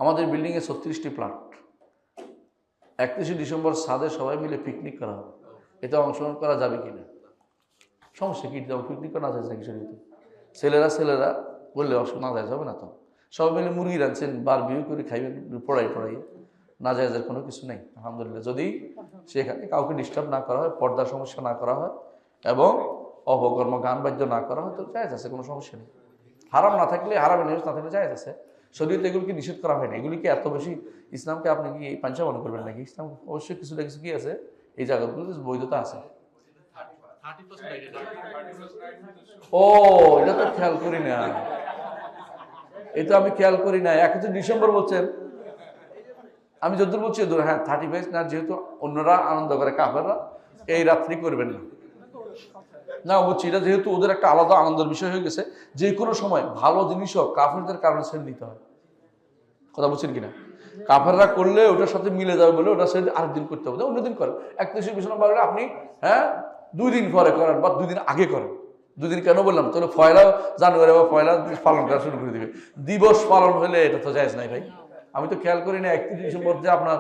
আমাদের বিল্ডিংয়ে 36টি প্লাট, 31শে ডিসেম্বর ছাদে সবাই মিলে পিকনিক করা হবে। এতে অংশগ্রহণ করা যাবে কিনা? সমস্যা কি? পিকনিক করা না যায় নাকি শরীরে? ছেলেরা বললে না যায়, যাবে না তো। সবাই মিলে মুরগি রাঁধছেন, বারবিকিউ করে খাইবেন, পড়াই না যায়, কোনো কিছু নেই আলহামদুলিল্লাহ। যদি সেখানে কাউকে ডিস্টার্ব না করা হয়, পর্দার সমস্যা না করা হয় এবং অপকর্ম গান বাদ্য না করা হয়, তো জায়েজ আছে, কোনো সমস্যা নেই। হারাম না থাকলে, হারামের নিউজ না থাকলে জায়েজ আছে। শরীয়তে এগুলিকে নিষেধ করা হয় না। এগুলিকে এত বেশি ইসলামকে আপনি কি পাঞ্চা মনে করবেন নাকি? ইসলাম অবশ্যই কিছু না কিছু কি আছে, এই জায়গাগুলোতে বৈধতা আছে। ও, এটা তো খেয়াল করি না, এটা আমি খেয়াল করি না। 31 ডিসেম্বর বলছেন, আমি যতদূর বলছি হ্যাঁ 35 না, যেহেতু অন্যরা আনন্দ করে, কাফেররা এই রাত্রি করবেন না। না বুঝছি, এটা যেহেতু ওদের একটা আলাদা আনন্দের বিষয় হয়ে গেছে, যে কোনো সময় ভালো জিনিসও কাফেরদের কারণে ছেড়ে দিতে হয়। কথা বলছেন কিনা? কাফেররা করলে ওটার সাথে মিলে যাবে বলে ওটার সাথে আরেকদিন করতে হবে, অন্যদিন করেন। 31শে ডিসেম্বর আপনি 2 দিন পরে করেন বা 2 দিন আগে করেন। 2 দিন কেন বললাম? তাহলে 1 জানুয়ারি বা 1 পালন করা শুরু করে দিবে। দিবস পালন হলে এটা তো জায়েজ নাই ভাই। আমি তো খেয়াল করি না 31 ডিসেম্বর যে আপনার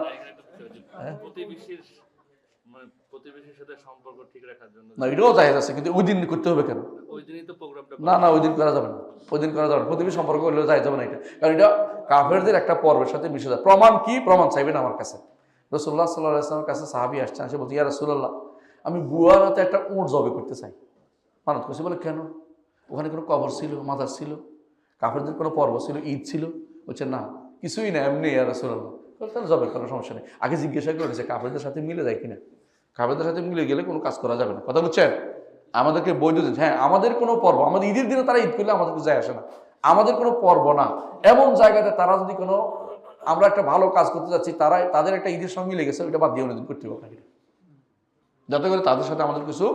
প্রতিবেশীর সাথে সম্পর্ক ঠিক রাখার জন্য না, এটাও জায়েজ আছে, কিন্তু ওই দিন করতে হবে কেন? ওই দিনই তো প্রোগ্রামটা। না, ওই দিন করা যাবে না, ওই দিন করা যাবে না। প্রতিবেশী সম্পর্ক হলেও জায়েজ হবে না এটা, কারণ এটা কাফেরদের একটা পর্বের সাথে মিশে যায়। প্রমাণ কি? প্রমাণ চাইবেন আমার কাছে। রাসূলুল্লাহ সাল্লাল্লাহু আলাইহি ওয়াসাল্লামের কাছে সাহাবী আসছেন, এসে বলছে, ইয়া রাসূলুল্লাহ, আমি বুয়ার হাতে একটা উট জবে করতে চাই। মানত করছে। বলে কেন? ওখানে কোনো কবর ছিল, মাজার ছিল, কাফেরদের কোনো পর্ব ছিল, ঈদ ছিল? বলছে না, কিছুই না, এমনি ইয়া রাসূলুল্লাহ। তাহলে জবে করার সমস্যা নেই। আগে জিজ্ঞাসা করেছে কাফেরদের সাথে মিলে যায় কিনা। কাফেরদের সাথে মিলে গেলে কোনো কাজ করা যাবে না। কথা বুঝছেন? আমাদেরকে বৈধ দিন। হ্যাঁ, আমাদের কোনো পর্ব, আমাদের ঈদের দিনে তারা ঈদ করলে আমাদেরকে যায় আসে না, আমাদের কোনো পর্ব না। এমন জায়গাতে তারা যদি কোনো, আমরা একটা ভালো কাজ করতে যাচ্ছি, তাদের একটা ঈদের সঙ্গে মিলে গেছে, ওইটা বাদ দিয়ে অন্যদিন করতে হবে, যাতে করে তাদের সাথে আমাদের কিছু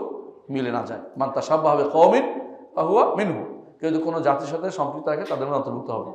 মিলে না যায়। মান তাশাব্বাহা বিকওমিন ফাহুয়া মিনহুম। কেউ যদি কোনো জাতির সাথে সম্পৃক্ত থাকে, তাদের মধ্যে অন্তর্ভুক্ত হবে।